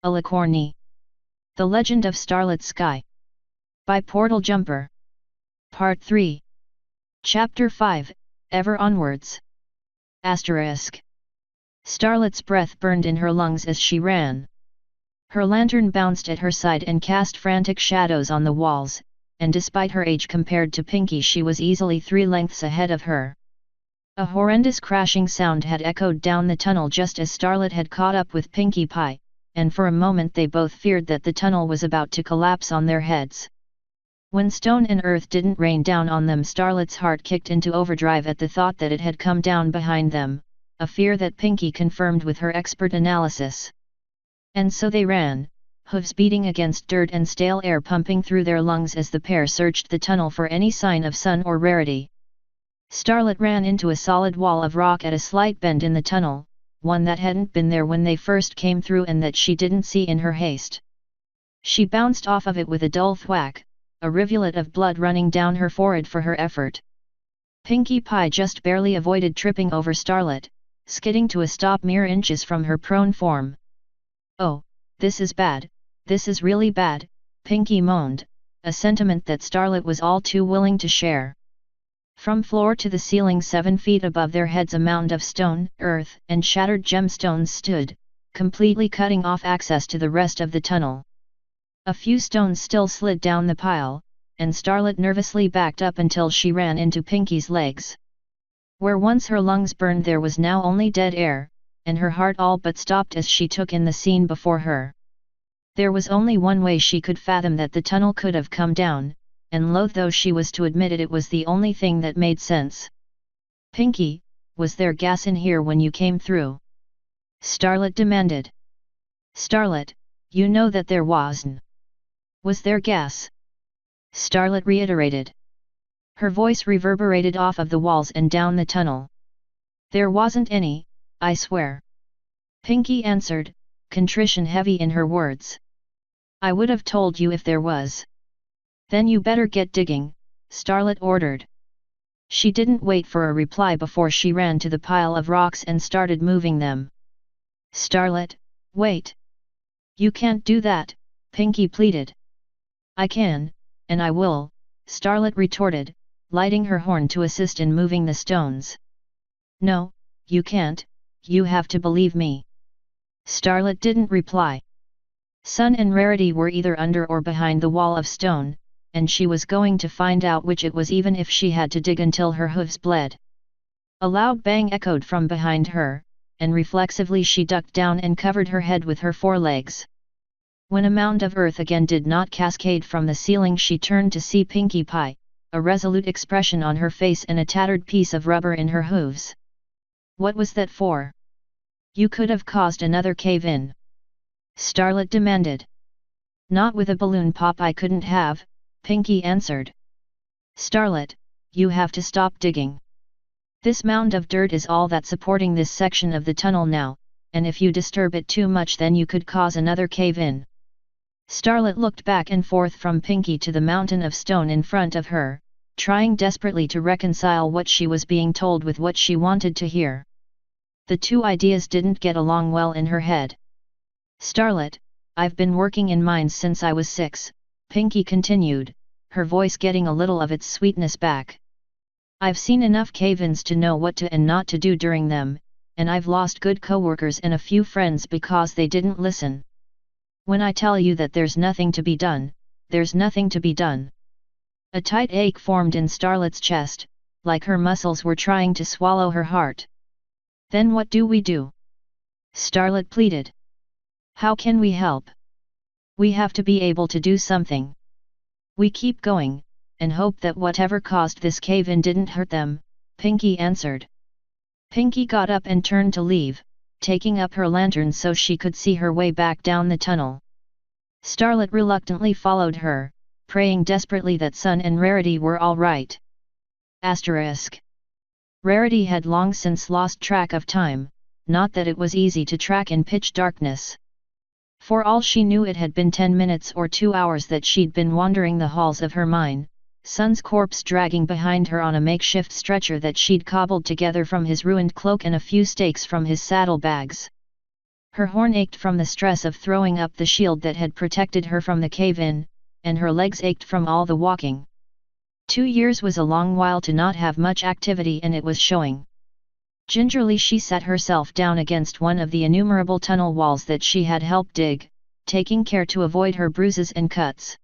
Alicorni. The Legend of Starlit Sky. By Portal Jumper. Part 3. Chapter 5, Ever Onwards. Asterisk. Starlet's breath burned in her lungs as she ran. Her lantern bounced at her side and cast frantic shadows on the walls, and despite her age compared to Pinkie, she was easily 3 lengths ahead of her. A horrendous crashing sound had echoed down the tunnel just as Starlet had caught up with Pinkie Pie, and for a moment they both feared that the tunnel was about to collapse on their heads. When stone and earth didn't rain down on them, Starlet's heart kicked into overdrive at the thought that it had come down behind them, a fear that Pinkie confirmed with her expert analysis. And so they ran, hooves beating against dirt and stale air pumping through their lungs as the pair searched the tunnel for any sign of Sun or Rarity. Starlet ran into a solid wall of rock at a slight bend in the tunnel, one that hadn't been there when they first came through and that she didn't see in her haste. She bounced off of it with a dull thwack, a rivulet of blood running down her forehead for her effort. Pinkie Pie just barely avoided tripping over Starlet, skidding to a stop mere inches from her prone form. "Oh, this is bad, this is really bad," Pinkie moaned, a sentiment that Starlet was all too willing to share. From floor to the ceiling 7 feet above their heads a mound of stone, earth, and shattered gemstones stood, completely cutting off access to the rest of the tunnel. A few stones still slid down the pile, and Starlet nervously backed up until she ran into Pinkie's legs. Where once her lungs burned there was now only dead air, and her heart all but stopped as she took in the scene before her. There was only one way she could fathom that the tunnel could have come down, and loath though she was to admit it, it was the only thing that made sense. "Pinkie, was there gas in here when you came through?" Starlet demanded. "Starlet, you know that there wasn't. Was there gas?" Starlet reiterated. Her voice reverberated off of the walls and down the tunnel. "There wasn't any, I swear," Pinkie answered, contrition heavy in her words. "I would have told you if there was." "Then you better get digging," Starlet ordered. She didn't wait for a reply before she ran to the pile of rocks and started moving them. "Starlet, wait. You can't do that," Pinkie pleaded. "I can, and I will," Starlet retorted, lighting her horn to assist in moving the stones. "No, you can't, you have to believe me." Starlet didn't reply. Sun and Rarity were either under or behind the wall of stone, and she was going to find out which it was even if she had to dig until her hooves bled. A loud bang echoed from behind her, and reflexively she ducked down and covered her head with her forelegs. When a mound of earth again did not cascade from the ceiling, she turned to see Pinkie Pie, a resolute expression on her face and a tattered piece of rubber in her hooves. "What was that for? You could have caused another cave-in," Starlet demanded. "Not with a balloon pop I couldn't have," Pinkie answered. "Starlet, you have to stop digging. This mound of dirt is all that's supporting this section of the tunnel now, and if you disturb it too much then you could cause another cave-in." Starlet looked back and forth from Pinkie to the mountain of stone in front of her, trying desperately to reconcile what she was being told with what she wanted to hear. The two ideas didn't get along well in her head. "Starlet, I've been working in mines since I was 6, Pinkie continued, her voice getting a little of its sweetness back. "I've seen enough cave-ins to know what to and not to do during them, and I've lost good co-workers and a few friends because they didn't listen. When I tell you that there's nothing to be done, there's nothing to be done." A tight ache formed in Starlet's chest, like her muscles were trying to swallow her heart. "Then what do we do?" Starlet pleaded. "How can we help? We have to be able to do something. We keep going, and hope that whatever caused this cave-in didn't hurt them," Pinkie answered. Pinkie got up and turned to leave, taking up her lantern so she could see her way back down the tunnel. Starlet reluctantly followed her, praying desperately that Sun and Rarity were all right. Asterisk. Rarity had long since lost track of time, not that it was easy to track in pitch darkness. For all she knew it had been 10 minutes or 2 hours that she'd been wandering the halls of her mine, Sun's corpse dragging behind her on a makeshift stretcher that she'd cobbled together from his ruined cloak and a few stakes from his saddlebags. Her horn ached from the stress of throwing up the shield that had protected her from the cave-in, and her legs ached from all the walking. 2 years was a long while to not have much activity, and it was showing. Gingerly she sat herself down against one of the innumerable tunnel walls that she had helped dig, taking care to avoid her bruises and cuts.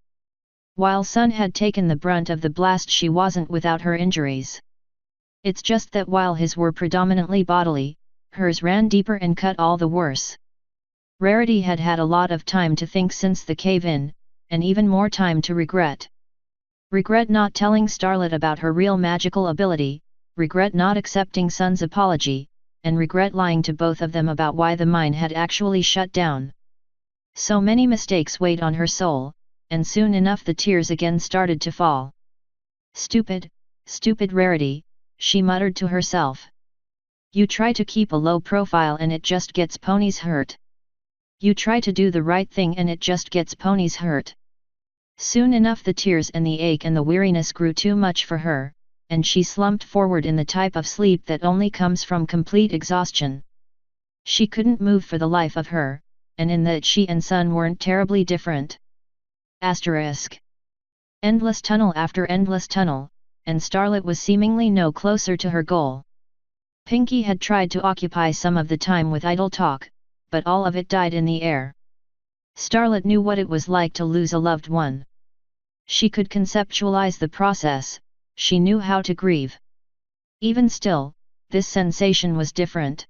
While Sun had taken the brunt of the blast, she wasn't without her injuries. It's just that while his were predominantly bodily, hers ran deeper and cut all the worse. Rarity had had a lot of time to think since the cave-in, and even more time to regret. Regret not telling Starlet about her real magical ability, regret not accepting Sun's apology, and regret lying to both of them about why the mine had actually shut down. So many mistakes weighed on her soul, and soon enough the tears again started to fall. Stupid, stupid Rarity, she muttered to herself. You try to keep a low profile and it just gets ponies hurt. You try to do the right thing and it just gets ponies hurt. Soon enough the tears and the ache and the weariness grew too much for her, and she slumped forward in the type of sleep that only comes from complete exhaustion. She couldn't move for the life of her, and in that she and Sun weren't terribly different. Asterisk. Endless tunnel after endless tunnel, and Starlet was seemingly no closer to her goal. Pinkie had tried to occupy some of the time with idle talk, but all of it died in the air. Starlet knew what it was like to lose a loved one. She could conceptualize the process, she knew how to grieve. Even still, this sensation was different.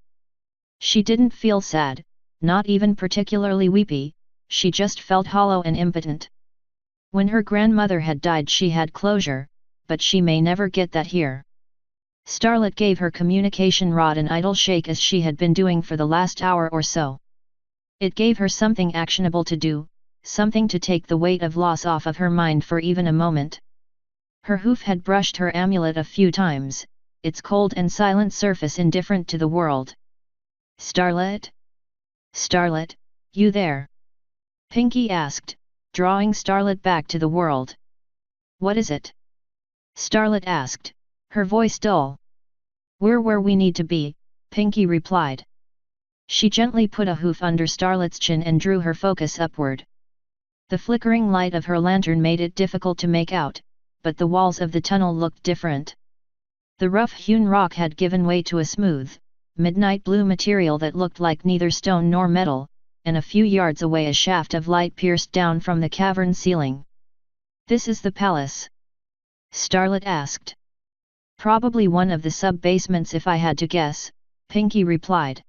She didn't feel sad, not even particularly weepy, she just felt hollow and impotent. When her grandmother had died she had closure, but she may never get that here. Starlet gave her communication rod an idle shake as she had been doing for the last hour or so. It gave her something actionable to do, something to take the weight of loss off of her mind for even a moment. Her hoof had brushed her amulet a few times, its cold and silent surface indifferent to the world. Starlet? Starlet, you there? Pinkie asked, drawing Starlet back to the world. What is it? Starlet asked, her voice dull. We're where we need to be, Pinkie replied. She gently put a hoof under Starlet's chin and drew her focus upward. The flickering light of her lantern made it difficult to make out, but the walls of the tunnel looked different. The rough-hewn rock had given way to a smooth, midnight blue material that looked like neither stone nor metal, and a few yards away a shaft of light pierced down from the cavern ceiling. This is the palace? Starlet asked. Probably one of the sub-basements if I had to guess, Pinkie replied.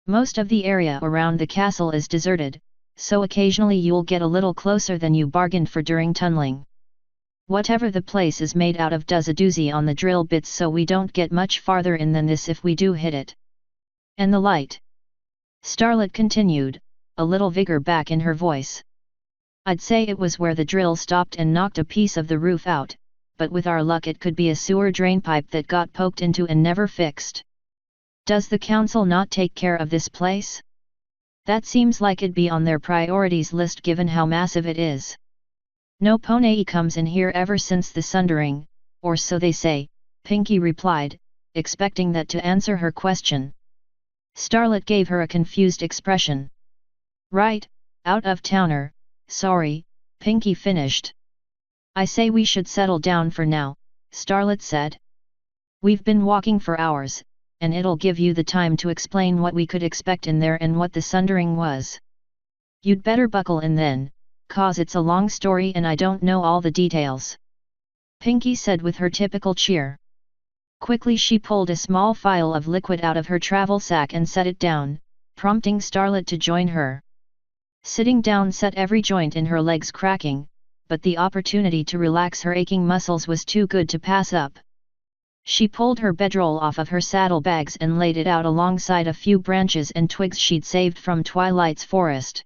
Most of the area around the castle is deserted, so occasionally you'll get a little closer than you bargained for during tunneling. Whatever the place is made out of does a doozy on the drill bits so we don't get much farther in than this if we do hit it. And the light? Starlet continued, a little vigor back in her voice. I'd say it was where the drill stopped and knocked a piece of the roof out, but with our luck it could be a sewer drainpipe that got poked into and never fixed. Does the council not take care of this place? That seems like it'd be on their priorities list given how massive it is. No Pone comes in here ever since the Sundering, or so they say, Pinkie replied, expecting that to answer her question. Starlet gave her a confused expression. Right, out-of-towner, sorry, Pinkie finished. I say we should settle down for now, Starlet said. We've been walking for hours, and it'll give you the time to explain what we could expect in there and what the Sundering was. You'd better buckle in then, 'cause it's a long story and I don't know all the details. Pinkie said with her typical cheer. Quickly she pulled a small phial of liquid out of her travel sack and set it down, prompting Starlet to join her. Sitting down set every joint in her legs cracking, but the opportunity to relax her aching muscles was too good to pass up. She pulled her bedroll off of her saddlebags and laid it out alongside a few branches and twigs she'd saved from Twilight's forest.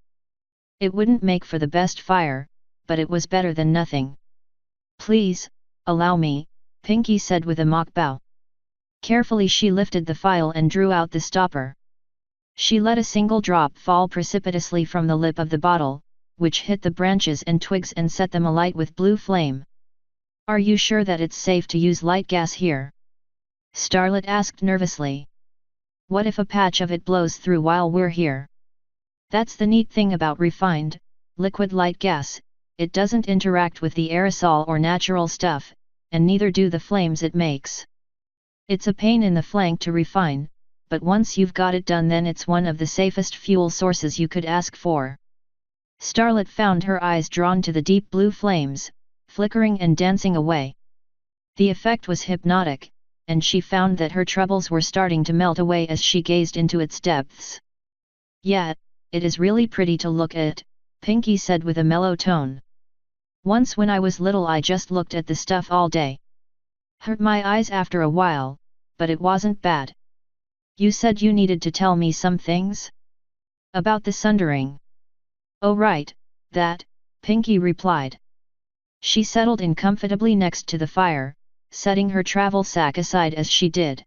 It wouldn't make for the best fire, but it was better than nothing. Please, allow me, Pinkie said with a mock bow. Carefully she lifted the phial and drew out the stopper. She let a single drop fall precipitously from the lip of the bottle, which hit the branches and twigs and set them alight with blue flame. Are you sure that it's safe to use light gas here? Starlet asked nervously. What if a patch of it blows through while we're here? That's the neat thing about refined, liquid light gas, it doesn't interact with the aerosol or natural stuff, and neither do the flames it makes. It's a pain in the flank to refine, but once you've got it done then it's one of the safest fuel sources you could ask for. Starlet found her eyes drawn to the deep blue flames, flickering and dancing away. The effect was hypnotic, and she found that her troubles were starting to melt away as she gazed into its depths. "Yeah, it is really pretty to look at," Pinky said with a mellow tone. "Once when I was little I just looked at the stuff all day. Hurt my eyes after a while, but it wasn't bad. You said you needed to tell me some things? About the sundering." "Oh right, that," Pinky replied. She settled in comfortably next to the fire, setting her travel sack aside as she did.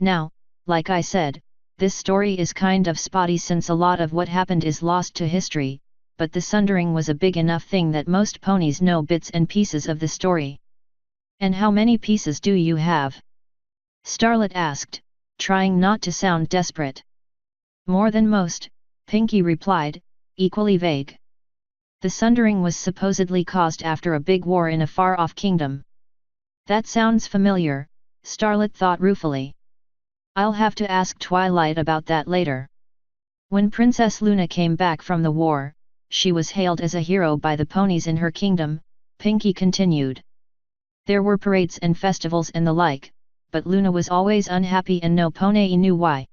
"Now, like I said, this story is kind of spotty since a lot of what happened is lost to history, but the sundering was a big enough thing that most ponies know bits and pieces of the story." "And how many pieces do you have?" Starlet asked, trying not to sound desperate. "More than most," Pinky replied, equally vague. "The sundering was supposedly caused after a big war in a far-off kingdom." "That sounds familiar," Starlet thought ruefully. "I'll have to ask Twilight about that later." When Princess Luna came back from the war, she was hailed as a hero by the ponies in her kingdom, Pinky continued. "There were parades and festivals and the like, but Luna was always unhappy and no pony knew why.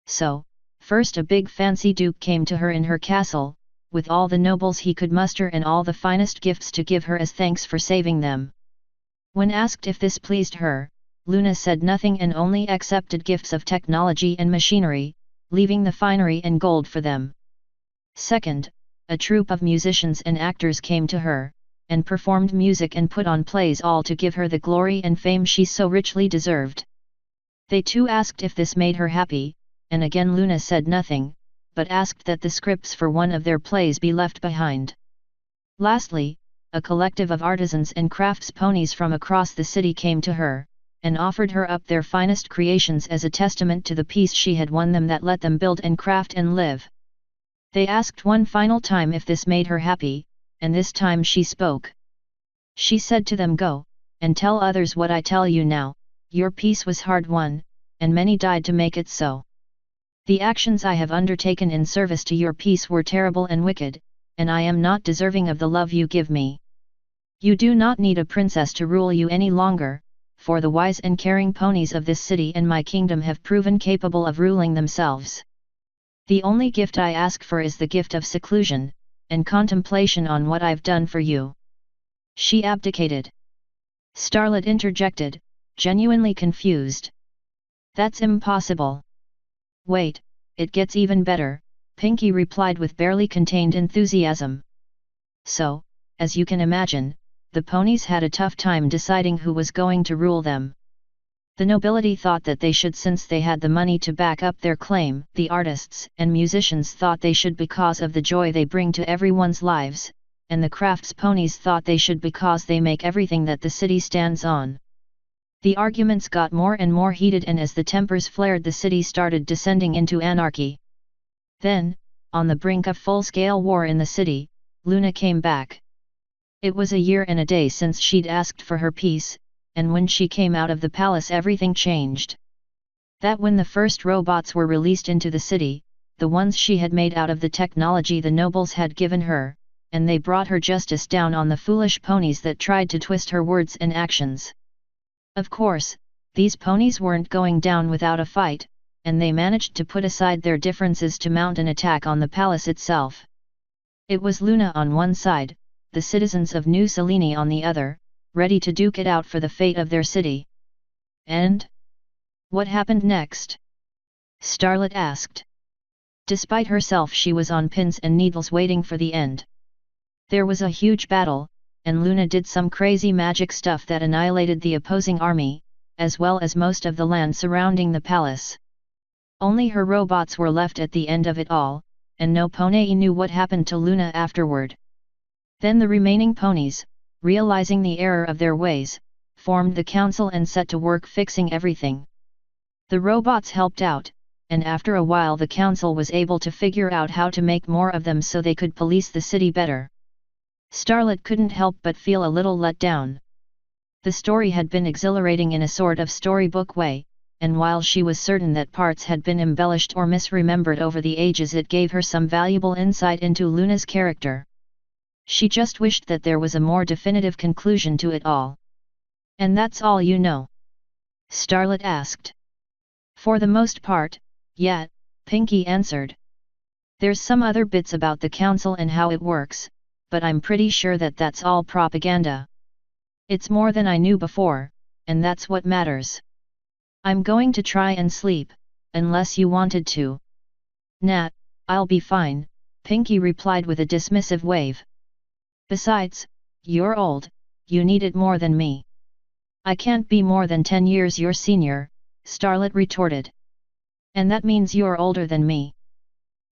So, first a big fancy duke came to her in her castle, with all the nobles he could muster and all the finest gifts to give her as thanks for saving them. When asked if this pleased her, Luna said nothing and only accepted gifts of technology and machinery, leaving the finery and gold for them. Second, a troupe of musicians and actors came to her, and performed music and put on plays all to give her the glory and fame she so richly deserved. They too asked if this made her happy, and again Luna said nothing, but asked that the scripts for one of their plays be left behind. Lastly, a collective of artisans and crafts ponies from across the city came to her, and offered her up their finest creations as a testament to the peace she had won them that let them build and craft and live. They asked one final time if this made her happy, and this time she spoke. She said to them, "Go, and tell others what I tell you now, your peace was hard won, and many died to make it so. The actions I have undertaken in service to your peace were terrible and wicked, and I am not deserving of the love you give me. You do not need a princess to rule you any longer, for the wise and caring ponies of this city and my kingdom have proven capable of ruling themselves. The only gift I ask for is the gift of seclusion, and contemplation on what I've done for you." She abdicated. Starlet interjected, genuinely confused. "That's impossible." "Wait, it gets even better," Pinky replied with barely contained enthusiasm. So, as you can imagine, the ponies had a tough time deciding who was going to rule them. The nobility thought that they should since they had the money to back up their claim, the artists and musicians thought they should because of the joy they bring to everyone's lives, and the crafts ponies thought they should because they make everything that the city stands on. The arguments got more and more heated, and as the tempers flared the city started descending into anarchy. Then, on the brink of full-scale war in the city, Luna came back. It was a year and a day since she'd asked for her peace, and when she came out of the palace everything changed. That when the first robots were released into the city, the ones she had made out of the technology the nobles had given her, and they brought her justice down on the foolish ponies that tried to twist her words and actions. Of course, these ponies weren't going down without a fight, and they managed to put aside their differences to mount an attack on the palace itself. It was Luna on one side, the citizens of New Selene on the other, ready to duke it out for the fate of their city. And? What happened next? Starlet asked. Despite herself, she was on pins and needles waiting for the end. There was a huge battle, and Luna did some crazy magic stuff that annihilated the opposing army, as well as most of the land surrounding the palace. Only her robots were left at the end of it all, and no pony knew what happened to Luna afterward. Then the remaining ponies, realizing the error of their ways, formed the council and set to work fixing everything. The robots helped out, and after a while the council was able to figure out how to make more of them so they could police the city better. Starlet couldn't help but feel a little let down. The story had been exhilarating in a sort of storybook way, and while she was certain that parts had been embellished or misremembered over the ages, it gave her some valuable insight into Luna's character. She just wished that there was a more definitive conclusion to it all. "And that's all you know?" Starlet asked. "For the most part, yeah," Pinky answered. "There's some other bits about the council and how it works, but I'm pretty sure that that's all propaganda. It's more than I knew before, and that's what matters. I'm going to try and sleep, unless you wanted to." "Nah, I'll be fine," Pinky replied with a dismissive wave. "Besides, you're old, you need it more than me." "I can't be more than 10 years your senior," Starlet retorted. "And that means you're older than me.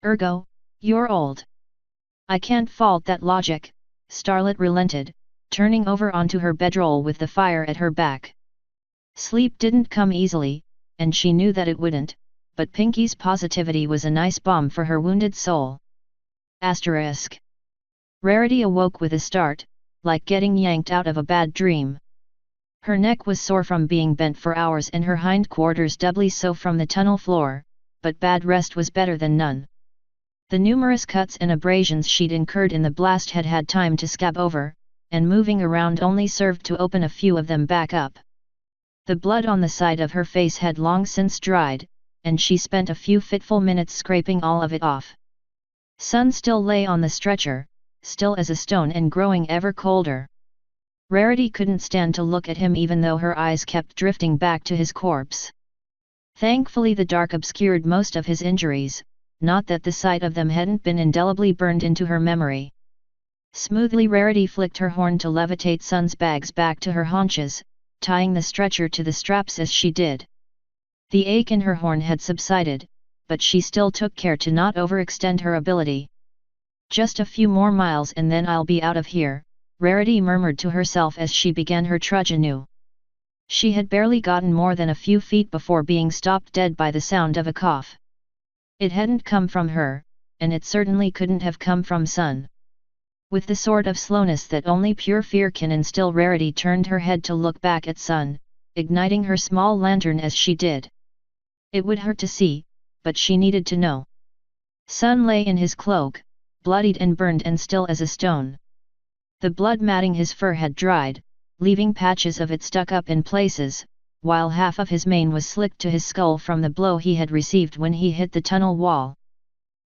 Ergo, you're old." "I can't fault that logic," Starlet relented, turning over onto her bedroll with the fire at her back. Sleep didn't come easily, and she knew that it wouldn't, but Pinky's positivity was a nice balm for her wounded soul. Asterisk. Rarity awoke with a start, like getting yanked out of a bad dream. Her neck was sore from being bent for hours and her hindquarters doubly so from the tunnel floor, but bad rest was better than none. The numerous cuts and abrasions she'd incurred in the blast had had time to scab over, and moving around only served to open a few of them back up. The blood on the side of her face had long since dried, and she spent a few fitful minutes scraping all of it off. Sun still lay on the stretcher, still as a stone and growing ever colder. Rarity couldn't stand to look at him even though her eyes kept drifting back to his corpse. Thankfully the dark obscured most of his injuries, not that the sight of them hadn't been indelibly burned into her memory. Smoothly Rarity flicked her horn to levitate Sun's bags back to her haunches, tying the stretcher to the straps as she did. The ache in her horn had subsided, but she still took care to not overextend her ability. "Just a few more miles and then I'll be out of here," Rarity murmured to herself as she began her trudge anew. She had barely gotten more than a few feet before being stopped dead by the sound of a cough. It hadn't come from her, and it certainly couldn't have come from Sun. With the sort of slowness that only pure fear can instill, Rarity turned her head to look back at Sun, igniting her small lantern as she did. It would hurt to see, but she needed to know. Sun lay in his cloak, bloodied and burned and still as a stone. The blood matting his fur had dried, leaving patches of it stuck up in places, while half of his mane was slicked to his skull from the blow he had received when he hit the tunnel wall.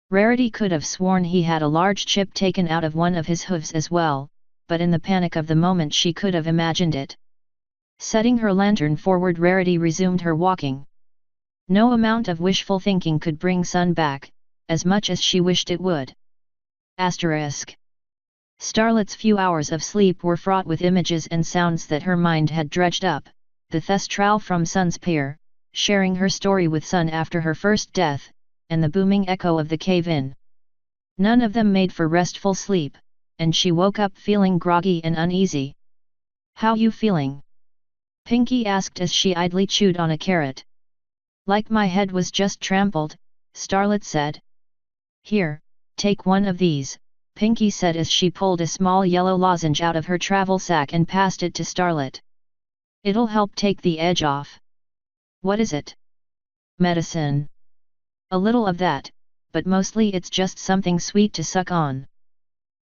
Rarity could have sworn he had a large chip taken out of one of his hooves as well, but in the panic of the moment she could have imagined it. Setting her lantern forward, Rarity resumed her walking. No amount of wishful thinking could bring Sun back, as much as she wished it would. Asterisk. Starlet's few hours of sleep were fraught with images and sounds that her mind had dredged up, the thestral from Sun's pier, sharing her story with Sun after her first death, and the booming echo of the cave-in. None of them made for restful sleep, and she woke up feeling groggy and uneasy. "How you feeling?" Pinky asked as she idly chewed on a carrot. "Like my head was just trampled," Starlet said. "Here, take one of these," Pinky said as she pulled a small yellow lozenge out of her travel sack and passed it to Starlet. "It'll help take the edge off." "What is it?" "Medicine. A little of that, but mostly it's just something sweet to suck on.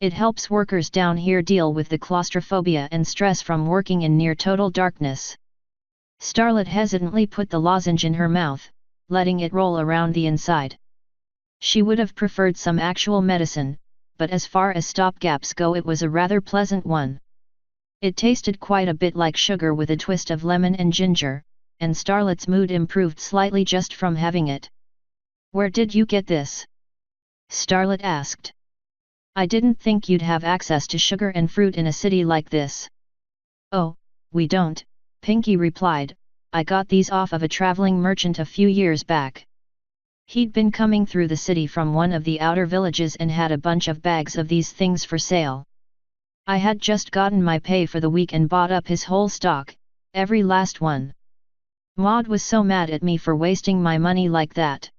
It helps workers down here deal with the claustrophobia and stress from working in near total darkness." Starlet hesitantly put the lozenge in her mouth, letting it roll around the inside. She would have preferred some actual medicine, but as far as stopgaps go it was a rather pleasant one. It tasted quite a bit like sugar with a twist of lemon and ginger, and Starlet's mood improved slightly just from having it. "Where did you get this?" Starlet asked. "I didn't think you'd have access to sugar and fruit in a city like this." "Oh, we don't," Pinky replied. "I got these off of a traveling merchant a few years back. He'd been coming through the city from one of the outer villages and had a bunch of bags of these things for sale. I had just gotten my pay for the week and bought up his whole stock, every last one. Maud was so mad at me for wasting my money like that.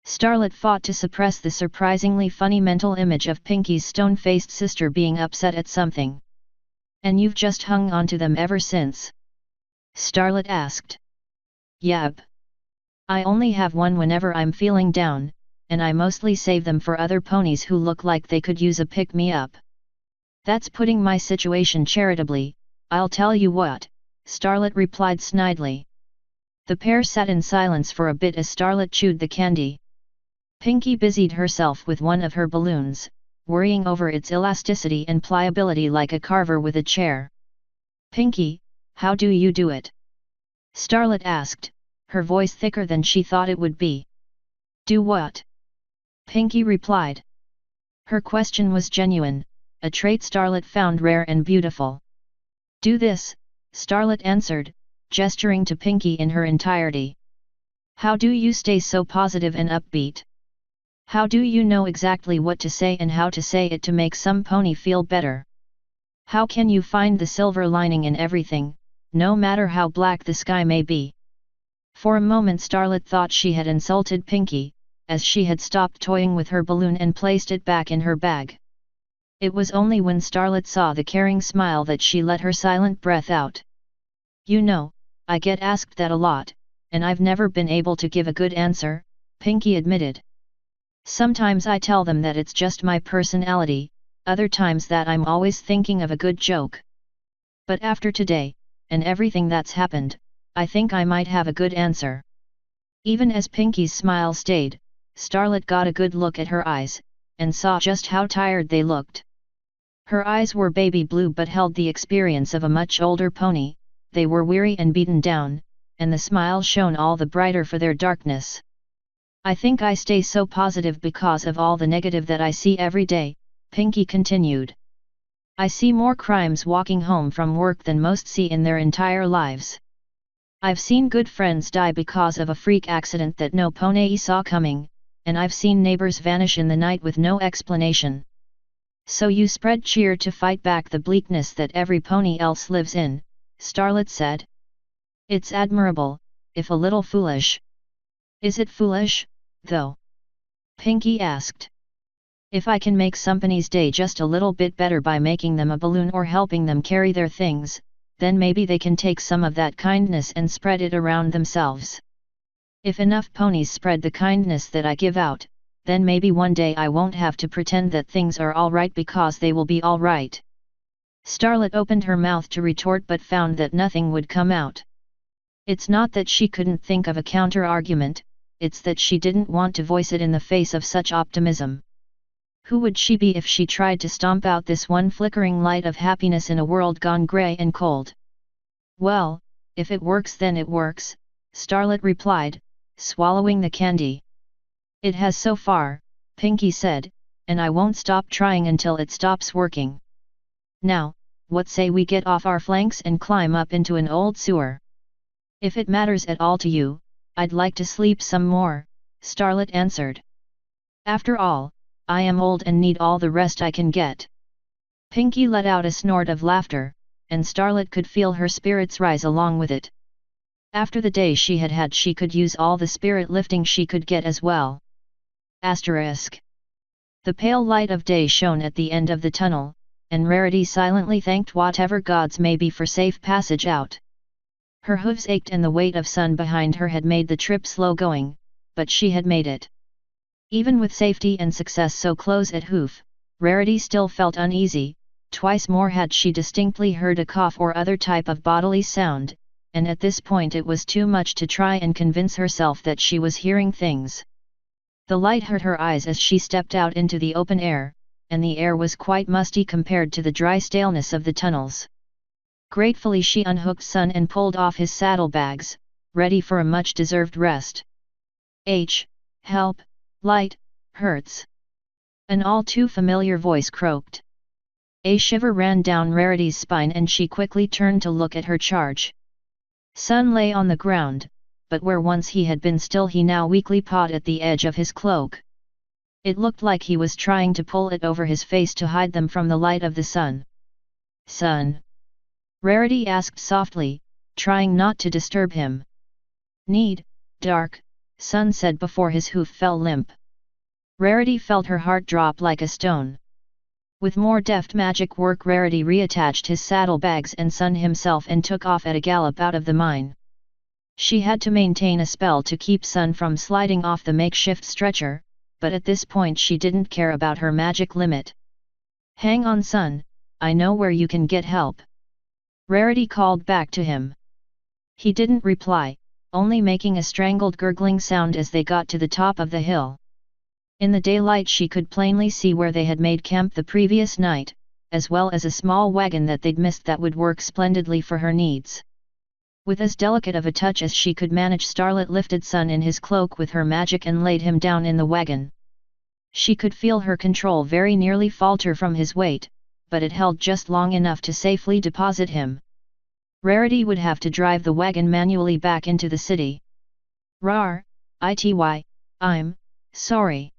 Starlet fought to suppress the surprisingly funny mental image of Pinky's stone-faced sister being upset at something. "And you've just hung on to them ever since?" Starlet asked. "Yep. I only have one whenever I'm feeling down, and I mostly save them for other ponies who look like they could use a pick-me-up." "That's putting my situation charitably, I'll tell you what," Starlet replied snidely. The pair sat in silence for a bit as Starlet chewed the candy. Pinky busied herself with one of her balloons, worrying over its elasticity and pliability like a carver with a chair. "Pinky, how do you do it?" Starlet asked, her voice thicker than she thought it would be. "Do what?" Pinky replied. Her question was genuine, a trait Starlet found rare and beautiful. "Do this," Starlet answered, gesturing to Pinky in her entirety. "How do you stay so positive and upbeat? How do you know exactly what to say and how to say it to make some pony feel better? How can you find the silver lining in everything, no matter how black the sky may be?" For a moment Starlet thought she had insulted Pinky, as she had stopped toying with her balloon and placed it back in her bag. It was only when Starlet saw the caring smile that she let her silent breath out. "You know, I get asked that a lot, and I've never been able to give a good answer," Pinky admitted. "Sometimes I tell them that it's just my personality, other times that I'm always thinking of a good joke. But after today, and everything that's happened, I think I might have a good answer." Even as Pinky's smile stayed, Starlet got a good look at her eyes, and saw just how tired they looked. Her eyes were baby blue but held the experience of a much older pony. They were weary and beaten down, and the smile shone all the brighter for their darkness. "I think I stay so positive because of all the negative that I see every day," Pinky continued. "I see more crimes walking home from work than most see in their entire lives. I've seen good friends die because of a freak accident that no pony saw coming, and I've seen neighbors vanish in the night with no explanation. So you spread cheer to fight back the bleakness that every pony else lives in," Starlet said. "It's admirable, if a little foolish." "Is it foolish, though?" Pinky asked. "If I can make some pony's day just a little bit better by making them a balloon or helping them carry their things, then maybe they can take some of that kindness and spread it around themselves. If enough ponies spread the kindness that I give out, then maybe one day I won't have to pretend that things are alright because they will be alright." Starlet opened her mouth to retort but found that nothing would come out. It's not that she couldn't think of a counter-argument, it's that she didn't want to voice it in the face of such optimism. Who would she be if she tried to stomp out this one flickering light of happiness in a world gone grey and cold? "Well, if it works then it works," Starlet replied, swallowing the candy. "It has so far," Pinky said, "and I won't stop trying until it stops working. Now, what say we get off our flanks and climb up into an old sewer?" "If it matters at all to you, I'd like to sleep some more," Starlet answered. "After all, I am old and need all the rest I can get." Pinky let out a snort of laughter, and Starlet could feel her spirits rise along with it. After the day she had had, she could use all the spirit lifting she could get as well. **. The pale light of day shone at the end of the tunnel, and Rarity silently thanked whatever gods may be for safe passage out. Her hooves ached and the weight of sun behind her had made the trip slow going, but she had made it. Even with safety and success so close at hoof, Rarity still felt uneasy. Twice more had she distinctly heard a cough or other type of bodily sound, and at this point it was too much to try and convince herself that she was hearing things. The light hurt her eyes as she stepped out into the open air, and the air was quite musty compared to the dry staleness of the tunnels. Gratefully she unhooked Sun and pulled off his saddlebags, ready for a much-deserved rest. "Help, light, hurts." An all-too-familiar voice croaked. A shiver ran down Rarity's spine and she quickly turned to look at her charge. Sun lay on the ground, but where once he had been still he now weakly pawed at the edge of his cloak. It looked like he was trying to pull it over his face to hide them from the light of the sun. "Sun?" Rarity asked softly, trying not to disturb him. "Need, dark," Sun said before his hoof fell limp. Rarity felt her heart drop like a stone. With more deft magic work, Rarity reattached his saddlebags and Sun himself and took off at a gallop out of the mine. She had to maintain a spell to keep Sun from sliding off the makeshift stretcher, but at this point she didn't care about her magic limit. "Hang on, Sun, I know where you can get help," Rarity called back to him. He didn't reply, only making a strangled gurgling sound as they got to the top of the hill. In the daylight she could plainly see where they had made camp the previous night, as well as a small wagon that they'd missed that would work splendidly for her needs. With as delicate of a touch as she could manage, Starlet lifted Sun in his cloak with her magic and laid him down in the wagon. She could feel her control very nearly falter from his weight, but it held just long enough to safely deposit him. Rarity would have to drive the wagon manually back into the city. "Rar, I'm sorry."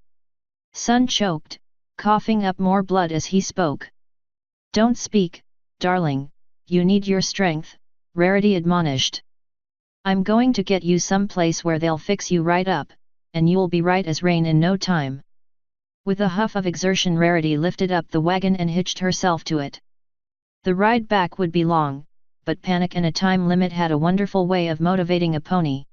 Sun choked, coughing up more blood as he spoke. "Don't speak, darling, you need your strength," Rarity admonished. "I'm going to get you some place where they'll fix you right up, and you'll be right as rain in no time." With a huff of exertion, Rarity lifted up the wagon and hitched herself to it. The ride back would be long, but panic and a time limit had a wonderful way of motivating a pony.